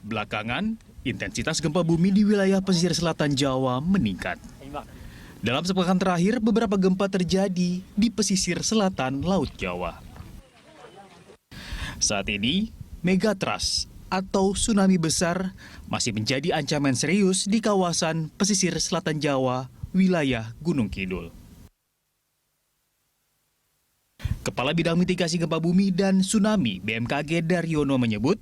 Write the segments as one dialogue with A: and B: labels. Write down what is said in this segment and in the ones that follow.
A: Belakangan, intensitas gempa bumi di wilayah pesisir selatan Jawa meningkat. Dalam sepekan terakhir, beberapa gempa terjadi di pesisir selatan Laut Jawa. Saat ini, megatrust atau tsunami besar masih menjadi ancaman serius di kawasan pesisir selatan Jawa, wilayah Gunung Kidul. Kepala Bidang Mitigasi Gempa Bumi dan Tsunami BMKG Daryono menyebut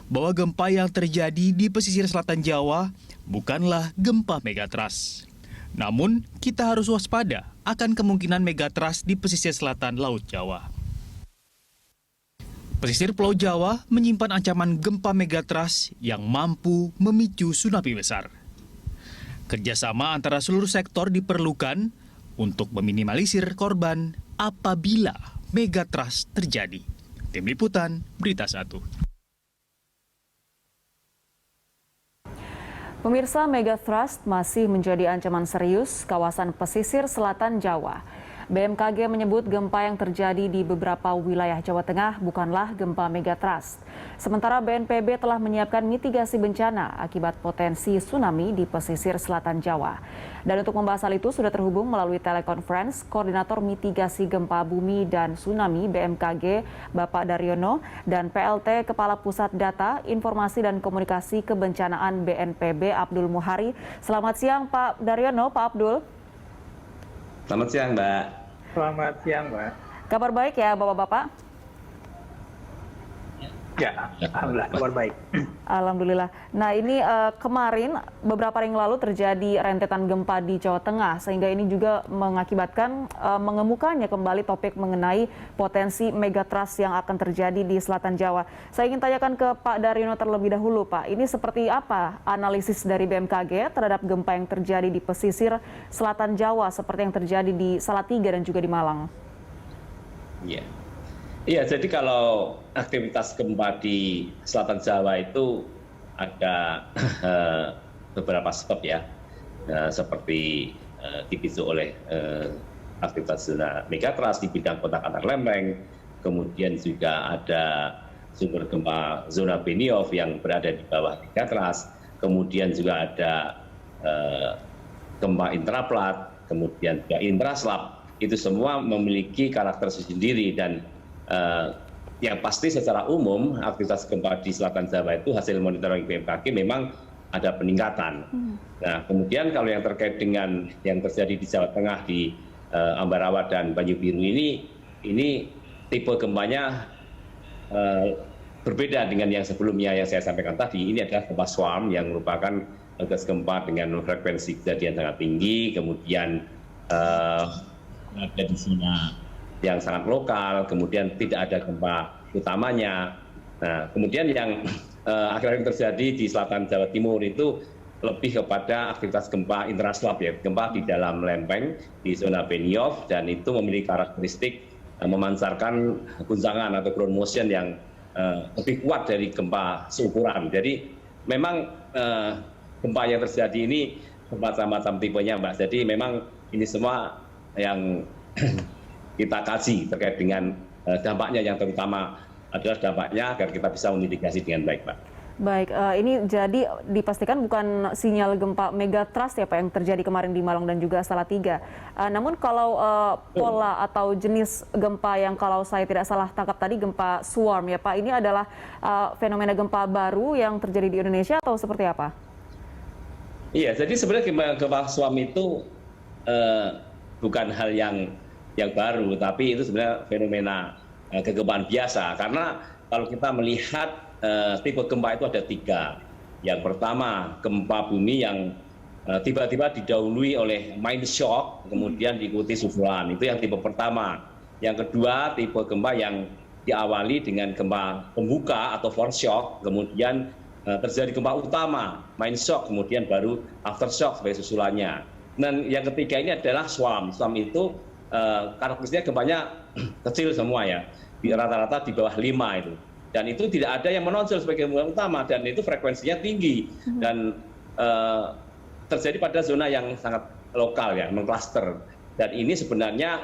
A: bahwa gempa yang terjadi di pesisir selatan Jawa bukanlah gempa megatrust. Namun, kita harus waspada akan kemungkinan megatrust di pesisir selatan Laut Jawa. Pesisir Pulau Jawa menyimpan ancaman gempa megatrust yang mampu memicu tsunami besar. Kerjasama antara seluruh sektor diperlukan untuk meminimalisir korban apabila megatrust terjadi. Tim Liputan, Berita 1.
B: Pemirsa, megatrust masih menjadi ancaman serius kawasan pesisir selatan Jawa. BMKG menyebut gempa yang terjadi di beberapa wilayah Jawa Tengah bukanlah gempa megatrust. Sementara BNPB telah menyiapkan mitigasi bencana akibat potensi tsunami di pesisir selatan Jawa. Dan untuk membahas hal itu sudah terhubung melalui telekonferensi Koordinator Mitigasi Gempa Bumi dan Tsunami BMKG Bapak Daryono dan PLT Kepala Pusat Data, Informasi dan Komunikasi Kebencanaan BNPB Abdul Muhari. Selamat siang Pak Daryono, Pak Abdul.
C: Selamat siang, Mbak.
D: Selamat siang, Mbak.
B: Kabar baik ya, Bapak-Bapak?
D: Ya, alhamdulillah, kabar baik.
B: Alhamdulillah. Nah, ini kemarin beberapa hari yang lalu terjadi rentetan gempa di Jawa Tengah, sehingga ini juga mengakibatkan mengemukanya kembali topik mengenai potensi megatrust yang akan terjadi di selatan Jawa. Saya ingin tanyakan ke Pak Daryono terlebih dahulu, Pak. Ini seperti apa analisis dari BMKG terhadap gempa yang terjadi di pesisir selatan Jawa, seperti yang terjadi di Salatiga dan juga di Malang?
C: Iya, jadi kalau aktivitas gempa di selatan Jawa itu ada beberapa sebab ya, seperti dipicu oleh aktivitas zona megatrust di bidang kontak antar lempeng, kemudian juga ada sumber gempa zona Benioff yang berada di bawah megatrust, kemudian juga ada gempa intraplat, kemudian juga intraslab. Itu semua memiliki karakter sendiri dan yang pasti secara umum aktivitas gempa di selatan Jawa itu hasil monitoring BMKG memang ada peningkatan. Nah, kemudian kalau yang terkait dengan yang terjadi di Jawa Tengah di Ambarawa dan Banyu Biru ini tipe gempanya berbeda dengan yang sebelumnya yang saya sampaikan tadi. Ini adalah gempa swarm yang merupakan gas gempa dengan frekuensi kejadian sangat tinggi, kemudian ada di zona yang sangat lokal, kemudian tidak ada gempa utamanya. Nah, kemudian yang akhir-akhir terjadi di selatan Jawa Timur itu lebih kepada aktivitas gempa intraslab ya, gempa di dalam lempeng di zona Benioff, dan itu memiliki karakteristik memancarkan guncangan atau ground motion yang lebih kuat dari gempa seukuran. Jadi memang gempa yang terjadi ini macam-macam tipenya, Mbak. Jadi memang ini semua yang kita kaji terkait dengan dampaknya, yang terutama adalah dampaknya agar kita bisa memitigasi dengan baik, Pak.
B: Baik, ini jadi dipastikan bukan sinyal gempa megatrust ya Pak yang terjadi kemarin di Malang dan juga Salatiga. Namun kalau pola atau jenis gempa yang kalau saya tidak salah tangkap tadi gempa swarm ya Pak, ini adalah fenomena gempa baru yang terjadi di Indonesia atau seperti apa?
C: Iya, jadi sebenarnya gempa swarm itu bukan hal yang baru, tapi itu sebenarnya fenomena kegempaan biasa. Karena kalau kita melihat tipe gempa itu ada 3. Yang pertama, gempa bumi yang tiba-tiba didahului oleh main shock, kemudian diikuti susulan. Itu yang tipe pertama. Yang kedua, tipe gempa yang diawali dengan gempa pembuka atau foreshock, kemudian terjadi gempa utama, main shock, kemudian baru aftershock sebagai susulannya. Dan yang ketiga ini adalah swarm. Swarm itu karakteristiknya gempanya kecil semua ya, rata-rata di bawah 5 itu. Dan itu tidak ada yang menonjol sebagai gempa utama, dan itu frekuensinya tinggi dan terjadi pada zona yang sangat lokal ya, mengklaster. Dan ini sebenarnya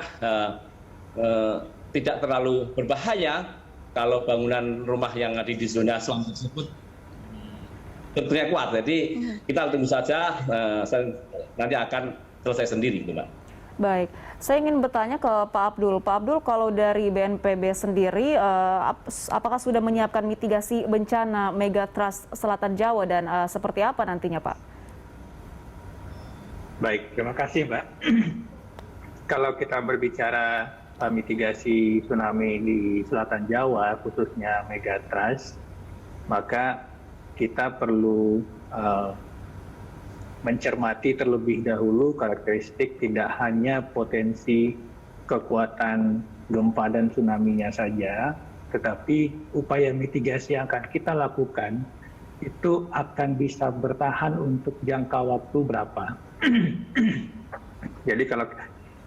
C: tidak terlalu berbahaya kalau bangunan rumah yang ada di zona swarm tersebut sebetulnya kuat. Jadi kita tunggu saja, nanti akan selesai sendiri, Mbak.
B: Baik, saya ingin bertanya ke Pak Abdul. Pak Abdul, kalau dari BNPB sendiri, apakah sudah menyiapkan mitigasi bencana megatrust Selatan Jawa dan seperti apa nantinya, Pak?
D: Baik, terima kasih, Mbak. Kalau kita berbicara mitigasi tsunami di Selatan Jawa, khususnya megatrust, maka kita perlu mencermati terlebih dahulu karakteristik tidak hanya potensi kekuatan gempa dan tsunami-nya saja, tetapi upaya mitigasi yang akan kita lakukan itu akan bisa bertahan untuk jangka waktu berapa. Jadi kalau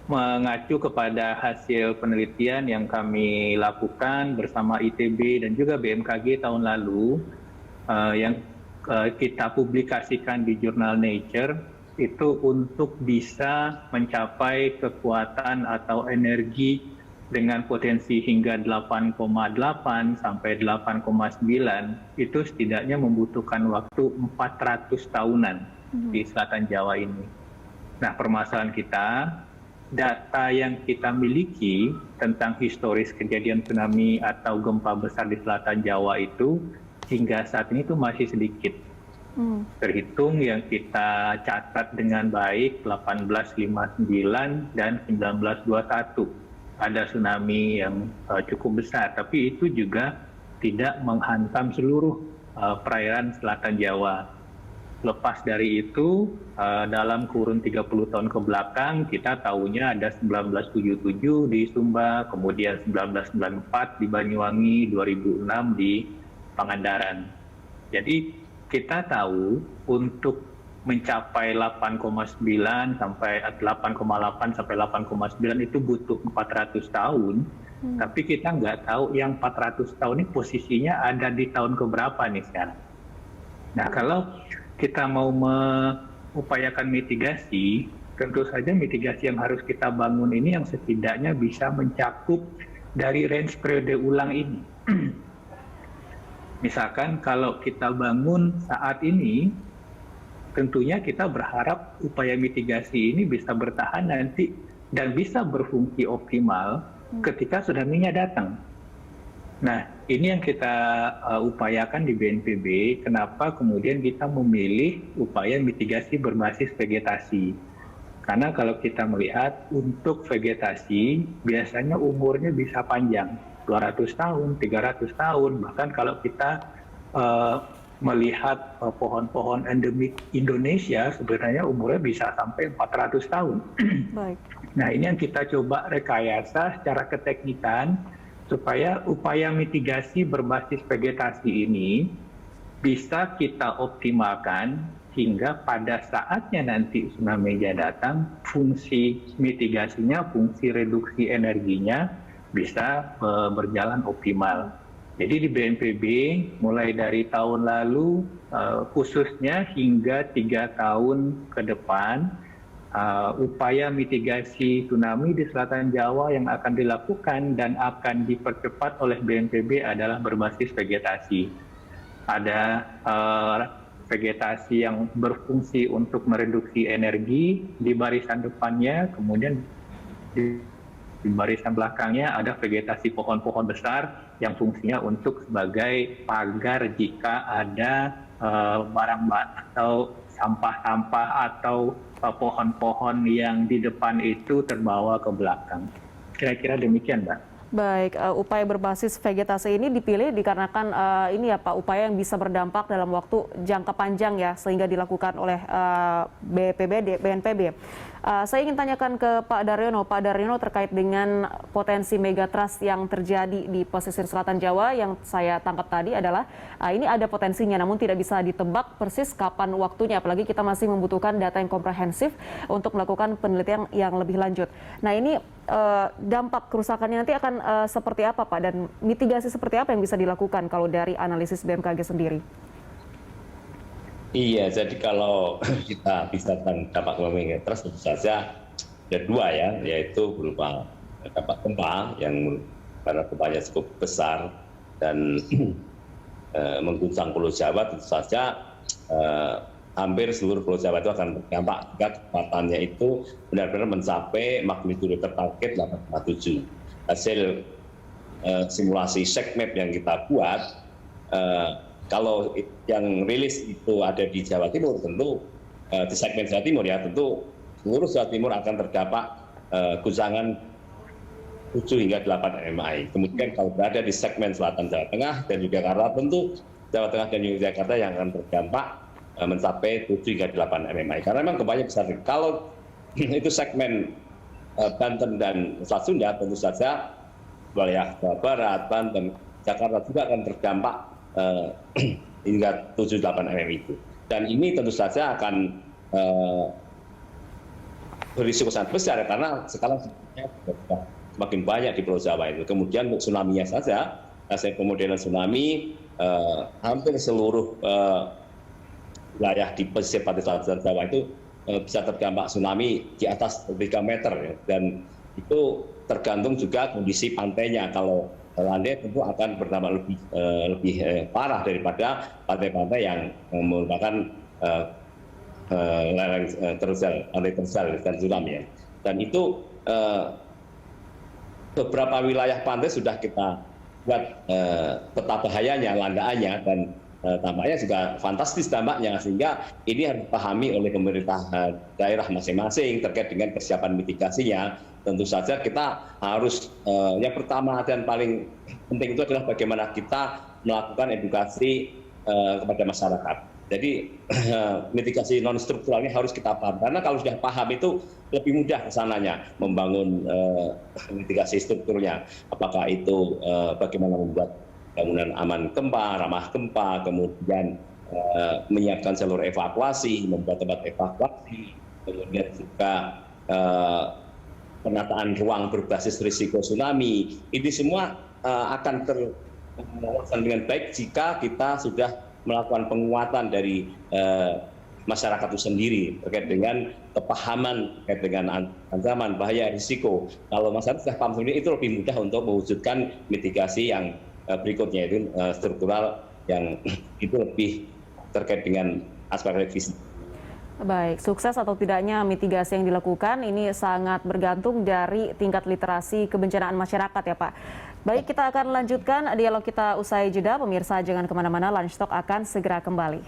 D: mengacu kepada hasil penelitian yang kami lakukan bersama ITB dan juga BMKG tahun lalu, yang kita publikasikan di jurnal Nature, itu untuk bisa mencapai kekuatan atau energi dengan potensi hingga 8,8 sampai 8,9, itu setidaknya membutuhkan waktu 400 tahunan di Selatan Jawa ini. Nah, permasalahan kita, data yang kita miliki tentang historis kejadian tsunami atau gempa besar di Selatan Jawa itu hingga saat ini itu masih sedikit. Terhitung yang kita catat dengan baik 1859 dan 1921. Ada tsunami yang cukup besar, tapi itu juga tidak menghantam seluruh perairan Selatan Jawa. Lepas dari itu, dalam kurun 30 tahun ke belakang, kita tahunya ada 1977 di Sumba, kemudian 1994 di Banyuwangi, 2006 di Pangandaran. Jadi kita tahu untuk mencapai 8,9 sampai 8,8 sampai 8,9 itu butuh 400 tahun, tapi kita nggak tahu yang 400 tahun ini posisinya ada di tahun keberapa nih sekarang. Nah, kalau kita mau mengupayakan mitigasi, tentu saja mitigasi yang harus kita bangun ini yang setidaknya bisa mencakup dari range periode ulang ini. Misalkan kalau kita bangun saat ini, tentunya kita berharap upaya mitigasi ini bisa bertahan nanti dan bisa berfungsi optimal ketika tsunami-nya datang. Nah, ini yang kita upayakan di BNPB, kenapa kemudian kita memilih upaya mitigasi berbasis vegetasi. Karena kalau kita melihat untuk vegetasi, biasanya umurnya bisa panjang. 200 tahun, 300 tahun, bahkan kalau kita melihat pohon-pohon endemik Indonesia, sebenarnya umurnya bisa sampai 400 tahun.
B: Baik.
D: Nah, ini yang kita coba rekayasa secara keteknikan, supaya upaya mitigasi berbasis vegetasi ini bisa kita optimalkan hingga pada saatnya nanti tsunami-nya datang, fungsi mitigasinya, fungsi reduksi energinya bisa berjalan optimal. Jadi di BNPB mulai dari tahun lalu khususnya hingga 3 tahun ke depan, upaya mitigasi tsunami di Selatan Jawa yang akan dilakukan dan akan dipercepat oleh BNPB adalah berbasis vegetasi. Ada vegetasi yang berfungsi untuk mereduksi energi di barisan depannya, kemudian di barisan belakangnya ada vegetasi pohon-pohon besar yang fungsinya untuk sebagai pagar jika ada barang-barang atau sampah-sampah atau pohon-pohon yang di depan itu terbawa ke belakang. Kira-kira demikian, Mbak.
B: Baik, upaya berbasis vegetasi ini dipilih dikarenakan ini ya Pak, upaya yang bisa berdampak dalam waktu jangka panjang ya, sehingga dilakukan oleh BNPB. Saya ingin tanyakan ke Pak Daryono. Pak Daryono, terkait dengan potensi megatrust yang terjadi di pesisir selatan Jawa, yang saya tangkap tadi adalah ini ada potensinya, namun tidak bisa ditebak persis kapan waktunya, apalagi kita masih membutuhkan data yang komprehensif untuk melakukan penelitian yang lebih lanjut. Nah, ini dampak kerusakannya nanti akan seperti apa, Pak? Dan mitigasi seperti apa yang bisa dilakukan kalau dari analisis BMKG sendiri?
C: Iya, jadi kalau kita bisa dampak megatrust tentu saja ada 2 ya, yaitu berupa dampak gempa yang karena gempanya cukup besar dan mengguncang Pulau Jawa, tentu saja hampir seluruh Pulau Jawa itu akan terdampak jika kekuatannya itu benar-benar mencapai magnitudo tertarget 8,7. Hasil simulasi SECMAP yang kita buat, kalau yang rilis itu ada di Jawa Timur, tentu di segmen Jawa Timur ya, tentu seluruh Jawa Timur akan terdampak guncangan 7 hingga 8 MMI. Kemudian kalau berada di segmen selatan Jawa Tengah dan Yogyakarta, tentu Jawa Tengah dan Yogyakarta yang akan terdampak mencapai 7 hingga 8 MMI. Karena memang gempanya besar. Kalau itu segmen Banten dan Selat Sunda, tentu saja wilayah Jawa Barat, Banten, Jakarta juga akan terdampak hingga 7-8 MMI itu. Dan ini tentu saja akan berisiko sangat besar karena sekarang semakin banyak di Pulau Jawa itu. Kemudian untuk tsunami-nya saja, hasil pemodelan tsunami hampir seluruh wilayah di pesisir pantai selatan Jawa itu bisa terdampak tsunami di atas 3 meter ya. Dan itu tergantung juga kondisi pantainya. Kalau landai tentu akan berdampak lebih parah daripada pantai-pantai yang merupakan lereng terjal, pantai terjal dan curam ya. Dan itu beberapa wilayah pantai sudah kita buat peta bahayanya, landaannya, dan tampaknya juga fantastis dampaknya, sehingga ini harus dipahami oleh pemerintah daerah masing-masing terkait dengan persiapan mitigasinya. Tentu saja kita harus yang pertama dan paling penting itu adalah bagaimana kita melakukan edukasi kepada masyarakat. Jadi mitigasi non struktural ini harus kita paham, karena kalau sudah paham itu lebih mudah kesananya membangun mitigasi strukturnya. Apakah itu bagaimana membuat bangunan aman gempa, ramah gempa, kemudian menyiapkan jalur evakuasi, membuat tempat evakuasi, kemudian juga penataan ruang berbasis risiko tsunami. Ini semua akan terlaksana dengan baik jika kita sudah melakukan penguatan dari masyarakat itu sendiri terkait dengan kepahaman terkait dengan ancaman, bahaya, risiko. Kalau masyarakat sudah paham sendiri, itu lebih mudah untuk mewujudkan mitigasi yang berikutnya, itu struktural, yang itu lebih terkait dengan aspek revisi.
B: Baik, sukses atau tidaknya mitigasi yang dilakukan ini sangat bergantung dari tingkat literasi kebencanaan masyarakat ya Pak. Baik, kita akan lanjutkan dialog kita usai jeda. Pemirsa jangan kemana-mana, Lunch Talk akan segera kembali.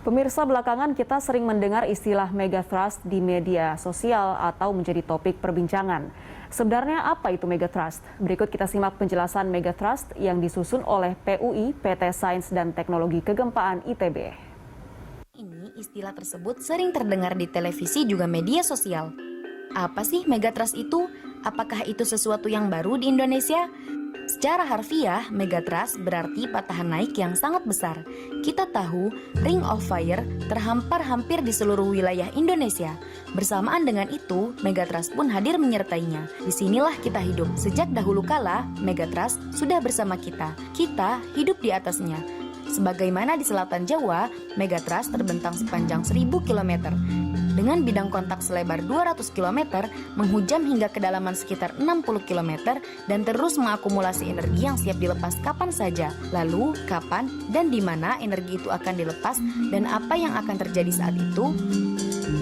B: Pemirsa, belakangan kita sering mendengar istilah megatrust di media sosial atau menjadi topik perbincangan. Sebenarnya apa itu megatrust? Berikut kita simak penjelasan megatrust yang disusun oleh PUI, PT Sains dan Teknologi Kegempaan ITB.
E: Ini istilah tersebut sering terdengar di televisi juga media sosial. Apa sih megatrust itu? Apakah itu sesuatu yang baru di Indonesia? Secara harfiah, megatrust berarti patahan naik yang sangat besar. Kita tahu Ring of Fire terhampar hampir di seluruh wilayah Indonesia. Bersamaan dengan itu, megatrust pun hadir menyertainya. Disinilah kita hidup. Sejak dahulu kala, megatrust sudah bersama kita. Kita hidup di atasnya. Sebagaimana di selatan Jawa, megatrust terbentang sepanjang 1000 km. Dengan bidang kontak selebar 200 km, menghujam hingga kedalaman sekitar 60 km, dan terus mengakumulasi energi yang siap dilepas kapan saja. Lalu, kapan dan di mana energi itu akan dilepas, dan apa yang akan terjadi saat itu?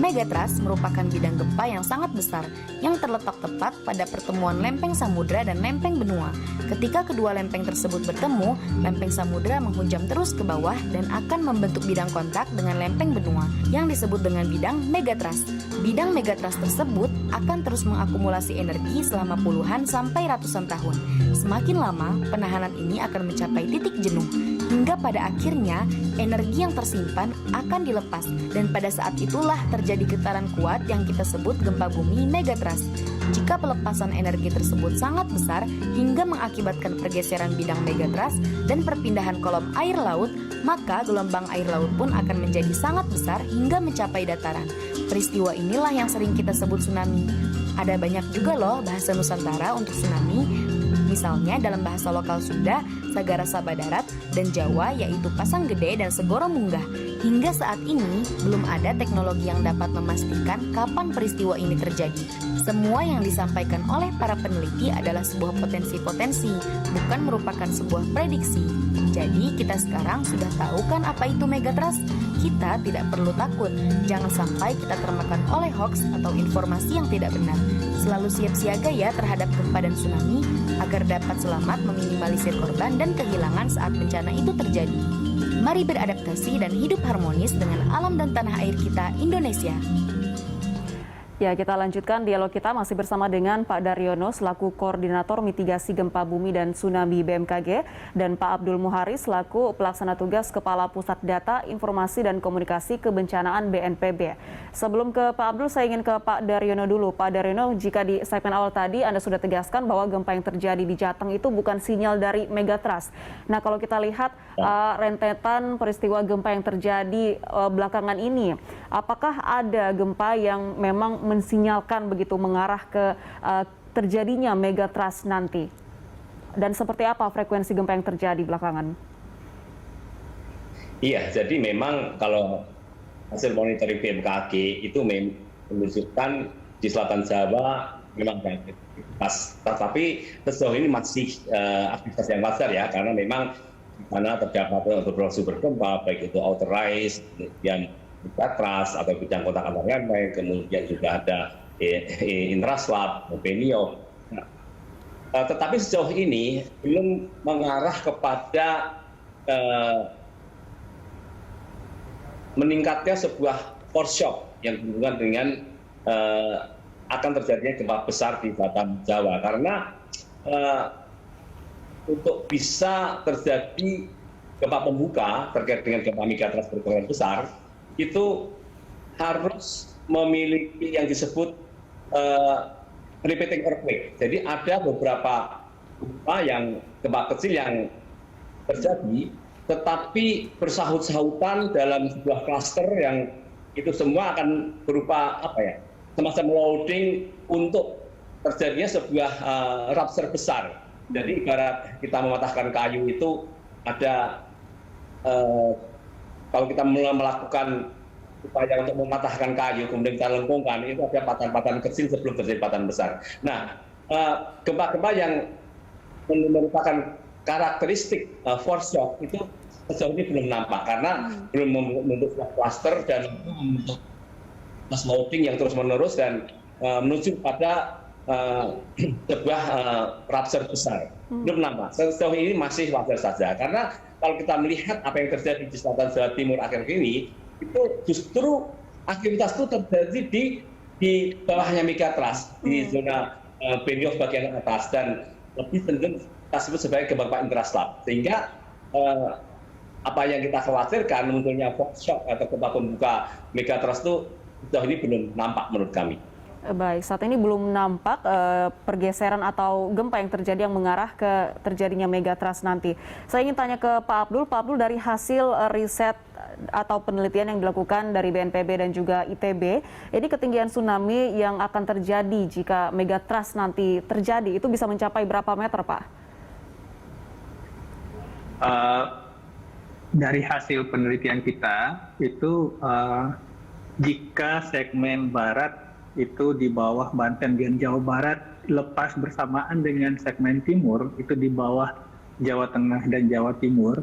E: Megatrust merupakan bidang gempa yang sangat besar, yang terletak tepat pada pertemuan lempeng samudra dan lempeng benua. Ketika kedua lempeng tersebut bertemu, lempeng samudra menghujam terus ke bawah dan akan membentuk bidang kontak dengan lempeng benua, yang disebut dengan bidang megatrust. Bidang megatrust tersebut akan terus mengakumulasi energi selama puluhan sampai ratusan tahun. Semakin lama, penahanan ini akan mencapai titik jenuh, hingga pada akhirnya energi yang tersimpan akan dilepas, dan pada saat itulah terjadi getaran kuat yang kita sebut gempa bumi megatrust. Jika pelepasan energi tersebut sangat besar hingga mengakibatkan pergeseran bidang megatrust dan perpindahan kolom air laut, maka gelombang air laut pun akan menjadi sangat besar hingga mencapai dataran. Peristiwa inilah yang sering kita sebut tsunami. Ada banyak juga loh bahasa Nusantara untuk tsunami. Misalnya dalam bahasa lokal Sunda, Sagara Saba Darat, dan Jawa yaitu Pasang Gede dan Segoro Munggah. Hingga saat ini belum ada teknologi yang dapat memastikan kapan peristiwa ini terjadi. Semua yang disampaikan oleh para peneliti adalah sebuah potensi-potensi, bukan merupakan sebuah prediksi. Jadi kita sekarang sudah tahu kan apa itu megatrust? Kita tidak perlu takut. Jangan sampai kita termakan oleh hoax atau informasi yang tidak benar. Selalu siap siaga ya terhadap gempa dan tsunami agar dapat selamat meminimalisir korban dan kehilangan saat bencana itu terjadi. Mari beradaptasi dan hidup harmonis dengan alam dan tanah air kita, Indonesia.
B: Ya, kita lanjutkan dialog kita masih bersama dengan Pak Daryono selaku Koordinator Mitigasi Gempa Bumi dan Tsunami BMKG dan Pak Abdul Muhari selaku Pelaksana Tugas Kepala Pusat Data, Informasi dan Komunikasi Kebencanaan BNPB. Sebelum ke Pak Abdul, saya ingin ke Pak Daryono dulu. Pak Daryono, jika di segmen awal tadi Anda sudah tegaskan bahwa gempa yang terjadi di Jateng itu bukan sinyal dari megatrust. Nah, kalau kita lihat rentetan peristiwa gempa yang terjadi belakangan ini, apakah ada gempa yang memang mensinyalkan begitu mengarah ke terjadinya megatrust nanti? Dan seperti apa frekuensi gempa yang terjadi belakangan?
C: Iya, jadi memang kalau hasil monitoring BMKG itu menunjukkan di Selatan Jawa memang banyak aktivitas, tapi sejauh ini masih aktivitas yang wajar ya, karena memang di sana terdapat beberapa sumber gempa, baik itu outer rise, kemudian megatrust atau bidang kontak antar renteng, kemudian juga ada intraslab, benio. Nah, tetapi sejauh ini belum mengarah kepada meningkatnya sebuah force shock yang berhubungan dengan akan terjadinya gempa besar di Batam Jawa, karena untuk bisa terjadi gempa pembuka terkait dengan gempa megatrust berkekuatan besar itu harus memiliki yang disebut repeating earthquake. Jadi ada beberapa gempa kecil yang terjadi, tetapi bersahut-sahutan dalam sebuah klaster yang itu semua akan berupa semacam loading untuk terjadinya sebuah rupture besar. Jadi ibarat kita mematahkan kayu itu ada kalau kita melakukan upaya untuk mematahkan kayu, kemudian kita lengkungkan, itu ada patahan-patahan kecil sebelum terjadi patahan besar. Nah, gempa-gempa yang merupakan karakteristik force shock itu sejauh ini belum nampak, karena belum membentuk cluster dan membentuk loading yang terus-menerus dan menuju pada sebuah rupture besar. Belum nampak. Sejauh ini masih wajar saja, karena kalau kita melihat apa yang terjadi di Selatan Jawa Timur akhir ini, itu justru aktivitas itu terjadi di bawahnya megatrust, di zona benioff bagian atas, dan lebih cenderung kita sebut sebagai gempa intraslab. Sehingga apa yang kita khawatirkan munculnya force shock atau gempa pembuka megatrust itu sejauh ini belum nampak menurut kami.
B: Baik, saat ini belum nampak pergeseran atau gempa yang terjadi yang mengarah ke terjadinya megatrust nanti. Saya ingin tanya ke Pak Abdul. Pak Abdul, dari hasil riset atau penelitian yang dilakukan dari BNPB dan juga ITB, ini ketinggian tsunami yang akan terjadi jika megatrust nanti terjadi itu bisa mencapai berapa meter, Pak?
D: Dari hasil penelitian kita itu jika segmen barat itu di bawah Banten dan Jawa Barat lepas bersamaan dengan segmen timur itu di bawah Jawa Tengah dan Jawa Timur,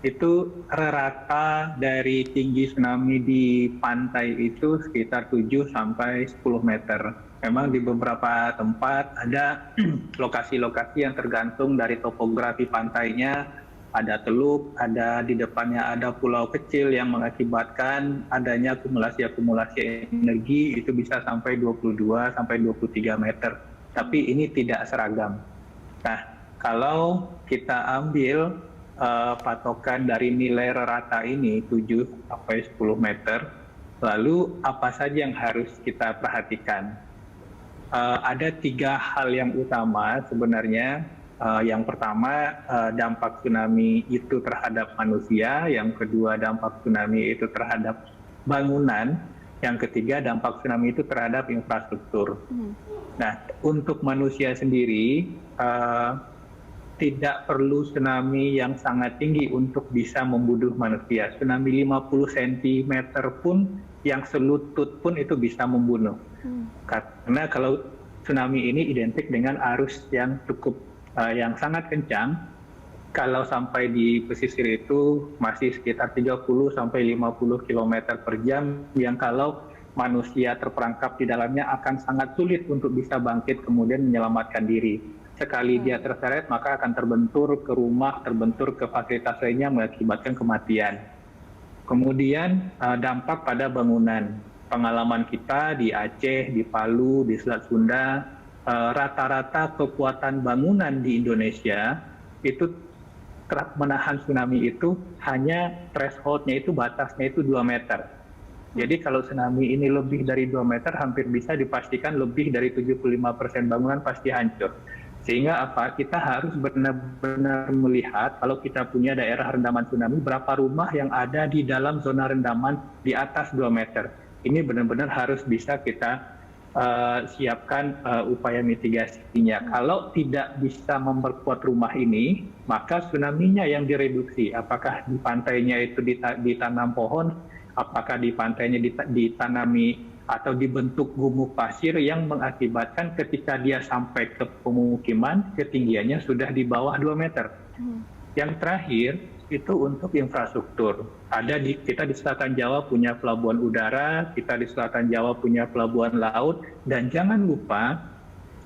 D: itu rata dari tinggi tsunami di pantai itu sekitar 7 sampai 10 meter. Memang di beberapa tempat ada lokasi-lokasi yang tergantung dari topografi pantainya, ada teluk, ada di depannya ada pulau kecil yang mengakibatkan adanya akumulasi energi itu bisa sampai 22 sampai 23 meter. Tapi ini tidak seragam. Nah, kalau kita ambil patokan dari nilai rata ini 7 sampai 10 meter, lalu apa saja yang harus kita perhatikan? Ada 3 hal yang utama sebenarnya. Yang pertama, dampak tsunami itu terhadap manusia. Yang kedua, dampak tsunami itu terhadap bangunan. Yang ketiga, dampak tsunami itu terhadap infrastruktur. Nah, untuk manusia sendiri, tidak perlu tsunami yang sangat tinggi untuk bisa membunuh manusia. Tsunami 50 cm pun, yang selutut pun itu bisa membunuh. Karena kalau tsunami ini identik dengan arus yang yang sangat kencang. Kalau sampai di pesisir itu masih sekitar 30 sampai 50 km per jam, yang kalau manusia terperangkap di dalamnya akan sangat sulit untuk bisa bangkit kemudian menyelamatkan diri. Sekali dia terseret maka akan terbentur ke rumah, terbentur ke fasilitas lainnya mengakibatkan kematian. Kemudian dampak pada bangunan. Pengalaman kita di Aceh, di Palu, di Selat Sunda, rata-rata kekuatan bangunan di Indonesia itu menahan tsunami itu hanya threshold-nya itu, batasnya itu 2 meter. Jadi kalau tsunami ini lebih dari 2 meter, hampir bisa dipastikan lebih dari 75% bangunan pasti hancur. Sehingga apa? Kita harus benar-benar melihat kalau kita punya daerah rendaman tsunami, berapa rumah yang ada di dalam zona rendaman di atas 2 meter. Ini benar-benar harus bisa kita siapkan upaya mitigasinya. Kalau tidak bisa memperkuat rumah ini, maka tsunami-nya yang direduksi. Apakah di pantainya itu ditanam pohon, apakah di pantainya ditanami atau dibentuk gumuk pasir yang mengakibatkan ketika dia sampai ke pemukiman, ketinggiannya sudah di bawah 2 meter. Yang terakhir, itu untuk infrastruktur. Kita di Selatan Jawa punya pelabuhan udara, kita di Selatan Jawa punya pelabuhan laut, dan jangan lupa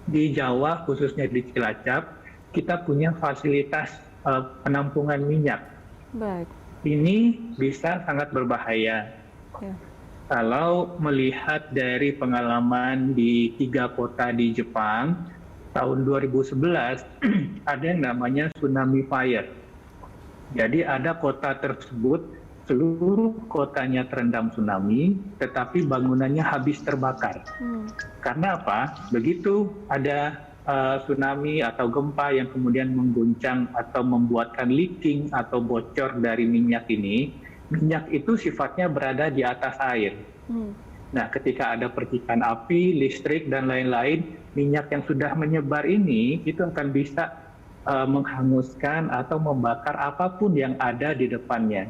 D: di Jawa khususnya di Cilacap kita punya fasilitas penampungan minyak.
B: Baik.
D: Ini bisa sangat berbahaya.
B: Ya.
D: Kalau melihat dari pengalaman di 3 kota di Jepang tahun 2011 ada yang namanya tsunami fire. Jadi ada kota tersebut, seluruh kotanya terendam tsunami, tetapi bangunannya habis terbakar. Karena apa? Begitu ada tsunami atau gempa yang kemudian mengguncang atau membuatkan leaking atau bocor dari minyak ini, minyak itu sifatnya berada di atas air. Nah, ketika ada percikan api, listrik, dan lain-lain, minyak yang sudah menyebar ini, itu akan bisa menghanguskan atau membakar apapun yang ada di depannya.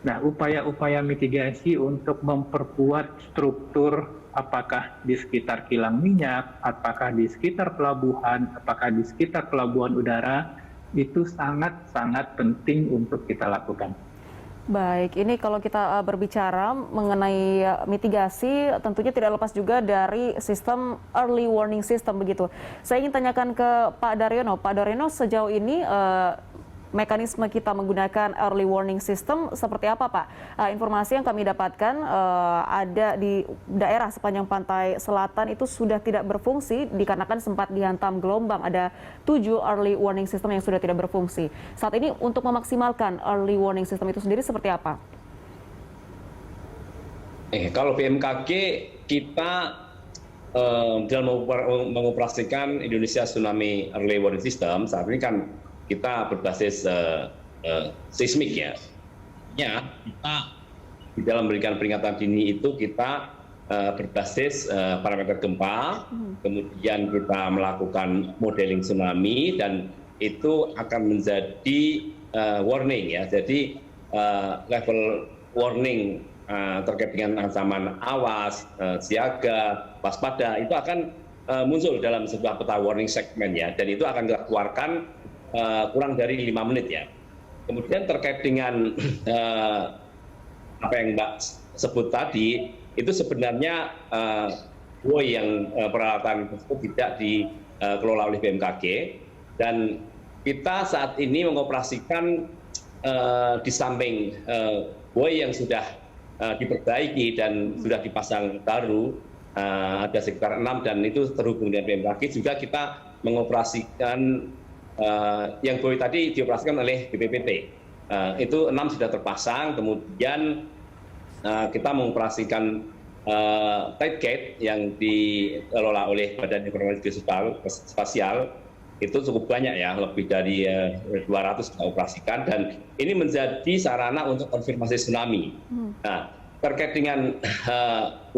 D: Nah, upaya-upaya mitigasi untuk memperkuat struktur, apakah di sekitar kilang minyak, apakah di sekitar pelabuhan, apakah di sekitar pelabuhan udara, itu sangat-sangat penting untuk kita lakukan.
B: Baik, ini kalau kita berbicara mengenai mitigasi, tentunya tidak lepas juga dari sistem early warning system begitu. Saya ingin tanyakan ke Pak Daryono. Pak Daryono, sejauh ini mekanisme kita menggunakan early warning system seperti apa, Pak? Informasi yang kami dapatkan ada di daerah sepanjang pantai selatan itu sudah tidak berfungsi dikarenakan sempat dihantam gelombang. Ada 7 early warning system yang sudah tidak berfungsi. Saat ini untuk memaksimalkan early warning system itu sendiri seperti apa?
C: Kalau BMKG kita dalam mengoperasikan Indonesia Tsunami Early Warning System, saat ini kan kita berbasis seismik ya. Kita di dalam memberikan peringatan dini itu kita berbasis parameter gempa, kemudian kita melakukan modeling tsunami, dan itu akan menjadi warning ya. Jadi level warning terkait dengan ancaman awas, siaga, waspada itu akan muncul dalam sebuah peta warning segment ya, dan itu akan kita keluarkan kurang dari 5 menit ya. Kemudian terkait dengan apa yang Mbak sebut tadi, itu sebenarnya buoy yang peralatan tersebut tidak dikelola oleh BMKG, dan kita saat ini mengoperasikan di samping buoy yang sudah diperbaiki dan sudah dipasang baru, ada sekitar 6 dan itu terhubung dengan BMKG, juga kita mengoperasikan yang buoy tadi dioperasikan oleh BPPT. Itu 6 sudah terpasang, kemudian kita mengoperasikan tide gate yang dikelola oleh Badan Informasi Geospasial. Itu cukup banyak ya, lebih dari 200 kita operasikan, dan ini menjadi sarana untuk konfirmasi tsunami. Nah, terkait dengan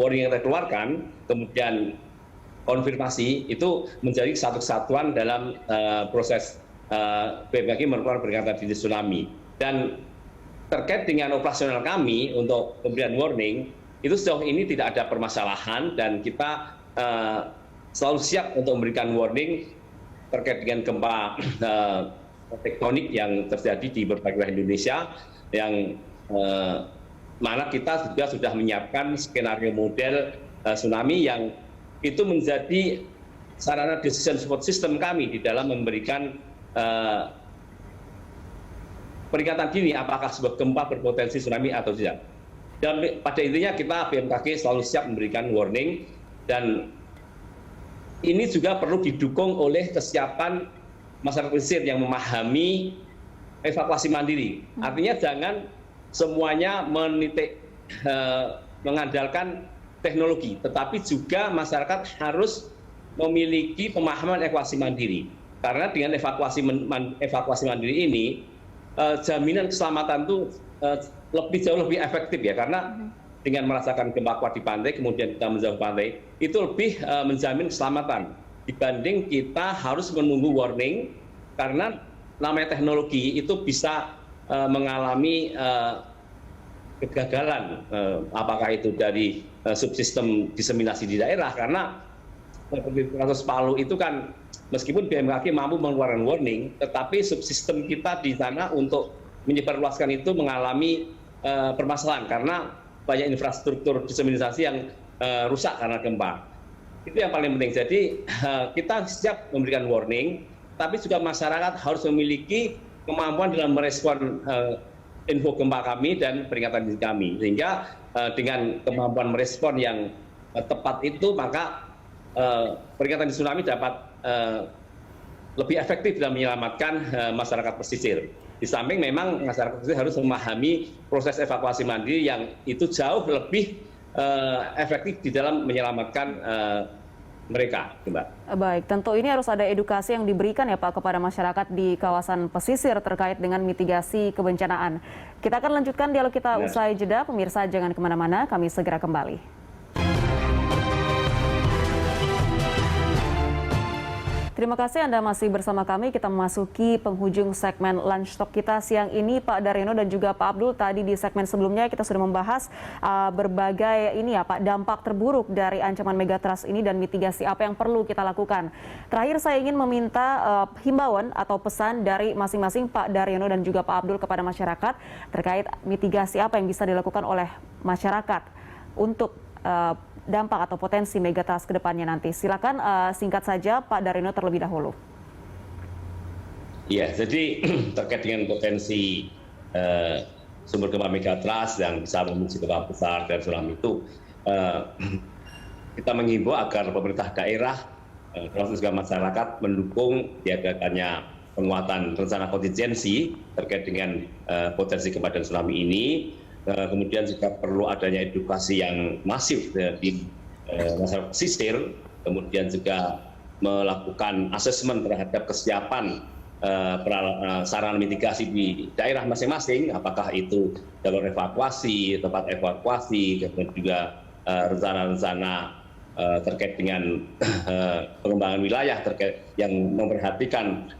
C: warning yang kita keluarkan, kemudian konfirmasi itu menjadi satu kesatuan dalam proses BMKG melakukan peringatan dini tsunami. Dan terkait dengan operasional kami untuk pemberian warning, itu sejauh ini tidak ada permasalahan, dan kita selalu siap untuk memberikan warning terkait dengan gempa tektonik yang terjadi di berbagai wilayah Indonesia, yang mana kita juga sudah menyiapkan skenario model tsunami yang itu menjadi sarana decision support system kami di dalam memberikan peringatan dini apakah sebuah gempa berpotensi tsunami atau tidak. Dan pada intinya kita BMKG selalu siap memberikan warning, dan ini juga perlu didukung oleh kesiapan masyarakat pesisir yang memahami evakuasi mandiri. Artinya jangan semuanya mengandalkan teknologi, tetapi juga masyarakat harus memiliki pemahaman evakuasi mandiri. Karena dengan evakuasi mandiri ini, jaminan keselamatan itu jauh lebih efektif ya, karena dengan merasakan gempa kuat di pantai, kemudian kita menjauh pantai, itu lebih menjamin keselamatan dibanding kita harus menunggu warning, karena namanya teknologi itu bisa mengalami kegagalan, apakah itu dari subsistem diseminasi di daerah, karena kasus Palu itu kan meskipun BMKG mampu mengeluarkan warning, tetapi subsistem kita di sana untuk menyebarluaskan itu mengalami permasalahan karena banyak infrastruktur diseminasi yang rusak karena gempa. Itu yang paling penting. Jadi kita siap memberikan warning, tapi juga masyarakat harus memiliki kemampuan dalam merespon info gempa kami dan peringatan dini kami. Sehingga dengan kemampuan merespon yang tepat itu, maka peringatan dini tsunami dapat lebih efektif dalam menyelamatkan masyarakat pesisir. Di samping memang masyarakat pesisir harus memahami proses evakuasi mandiri yang itu jauh lebih efektif di dalam menyelamatkan mereka, Mbak.
B: Baik, tentu ini harus ada edukasi yang diberikan ya Pak kepada masyarakat di kawasan pesisir terkait dengan mitigasi kebencanaan. Kita akan lanjutkan dialog kita usai jeda. Pemirsa jangan kemana-mana, kami segera kembali. Terima kasih Anda masih bersama kami. Kita memasuki penghujung segmen Lunch Talk kita siang ini. Pak Daryono dan juga Pak Abdul, tadi di segmen sebelumnya kita sudah membahas berbagai dampak terburuk dari ancaman megatrust ini dan mitigasi apa yang perlu kita lakukan. Terakhir saya ingin meminta himbauan atau pesan dari masing-masing Pak Daryono dan juga Pak Abdul kepada masyarakat terkait mitigasi apa yang bisa dilakukan oleh masyarakat untuk dampak atau potensi megatrust ke depannya nanti. Silakan singkat saja Pak Daryono terlebih dahulu.
C: Ya, jadi terkait dengan potensi sumber gempa megatrust yang bisa memicu gempa besar dan tsunami itu, kita menghimbau agar pemerintah daerah termasuk juga masyarakat mendukung diadakannya penguatan rencana kontingensi terkait dengan potensi gempa dan tsunami ini. Kemudian juga perlu adanya edukasi yang masif di masyarakat pesisir, kemudian juga melakukan asesmen terhadap kesiapan sarana mitigasi di daerah masing-masing, apakah itu jalur evakuasi, tempat evakuasi, kemudian juga rencana-rencana terkait dengan pengembangan wilayah terkait yang memperhatikan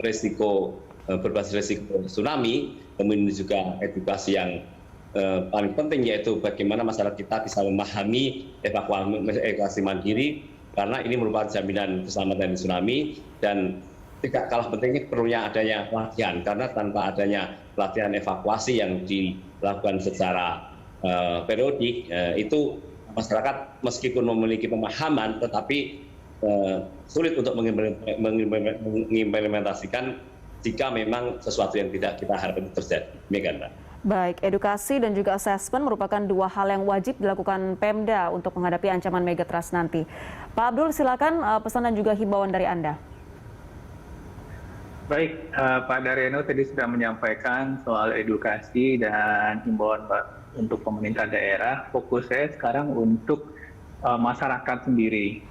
C: risiko berbasis risiko tsunami, kemudian juga edukasi yang paling penting yaitu bagaimana masyarakat kita bisa memahami evakuasi mandiri, karena ini merupakan jaminan keselamatan tsunami. Dan tidak kalah pentingnya perlunya adanya pelatihan, karena tanpa adanya pelatihan evakuasi yang dilakukan secara periodik, itu masyarakat meskipun memiliki pemahaman tetapi sulit untuk mengimplementasikan jika memang sesuatu yang tidak kita harapkan terjadi. Demikian, Mbak.
B: Baik, edukasi dan juga asesmen merupakan dua hal yang wajib dilakukan Pemda untuk menghadapi ancaman megatrust nanti. Pak Abdul, silakan pesan dan juga himbauan dari Anda.
D: Baik, Pak Daryono tadi sudah menyampaikan soal edukasi dan himbauan untuk pemerintah daerah. Fokus saya sekarang untuk masyarakat sendiri.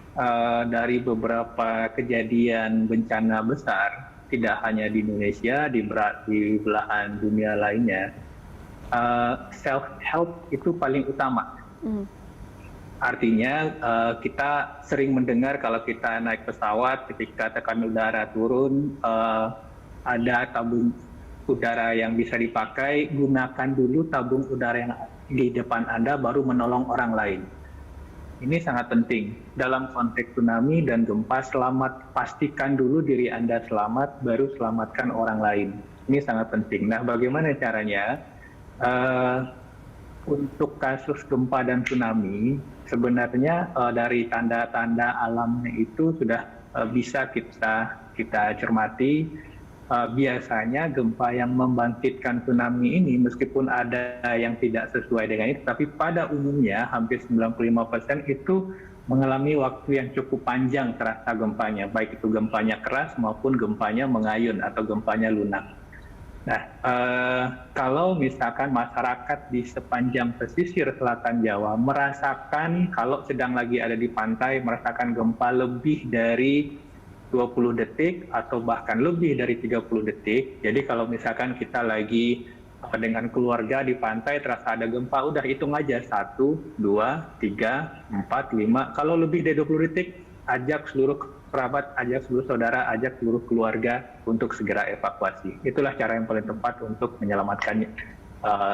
D: Dari beberapa kejadian bencana besar, tidak hanya di Indonesia, di belahan dunia lainnya, self-help itu paling utama. Artinya kita sering mendengar kalau kita naik pesawat, ketika tekanan udara turun, ada tabung udara yang bisa dipakai, gunakan dulu tabung udara yang di depan Anda, baru menolong orang lain. Ini sangat penting. Dalam konteks tsunami dan gempa, pastikan dulu diri Anda selamat, baru selamatkan orang lain. Ini sangat penting. Nah, bagaimana caranya? Untuk kasus gempa dan tsunami, sebenarnya dari tanda-tanda alamnya itu sudah bisa kita cermati. Biasanya gempa yang membangkitkan tsunami ini meskipun ada yang tidak sesuai dengan itu, tapi pada umumnya hampir 95% itu mengalami waktu yang cukup panjang terasa gempanya, baik itu gempanya keras maupun gempanya mengayun atau gempanya lunak. Nah, kalau misalkan masyarakat di sepanjang pesisir selatan Jawa merasakan, kalau sedang lagi ada di pantai, merasakan gempa lebih dari 20 detik atau bahkan lebih dari 30 detik. Jadi kalau misalkan kita lagi dengan keluarga di pantai terasa ada gempa, udah hitung aja 1, 2, 3, 4, 5. Kalau lebih dari 20 detik, ajak seluruh kerabat, ajak seluruh saudara, ajak seluruh keluarga untuk segera evakuasi. Itulah cara yang paling tepat untuk menyelamatkan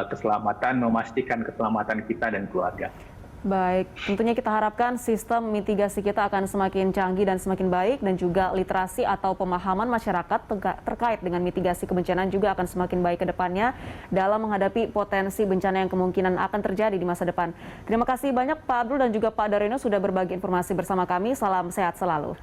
D: keselamatan, memastikan keselamatan kita dan keluarga.
B: Baik, tentunya kita harapkan sistem mitigasi kita akan semakin canggih dan semakin baik, dan juga literasi atau pemahaman masyarakat terkait dengan mitigasi kebencanaan juga akan semakin baik ke depannya dalam menghadapi potensi bencana yang kemungkinan akan terjadi di masa depan. Terima kasih banyak Pak Abdul dan juga Pak Daryono sudah berbagi informasi bersama kami. Salam sehat selalu.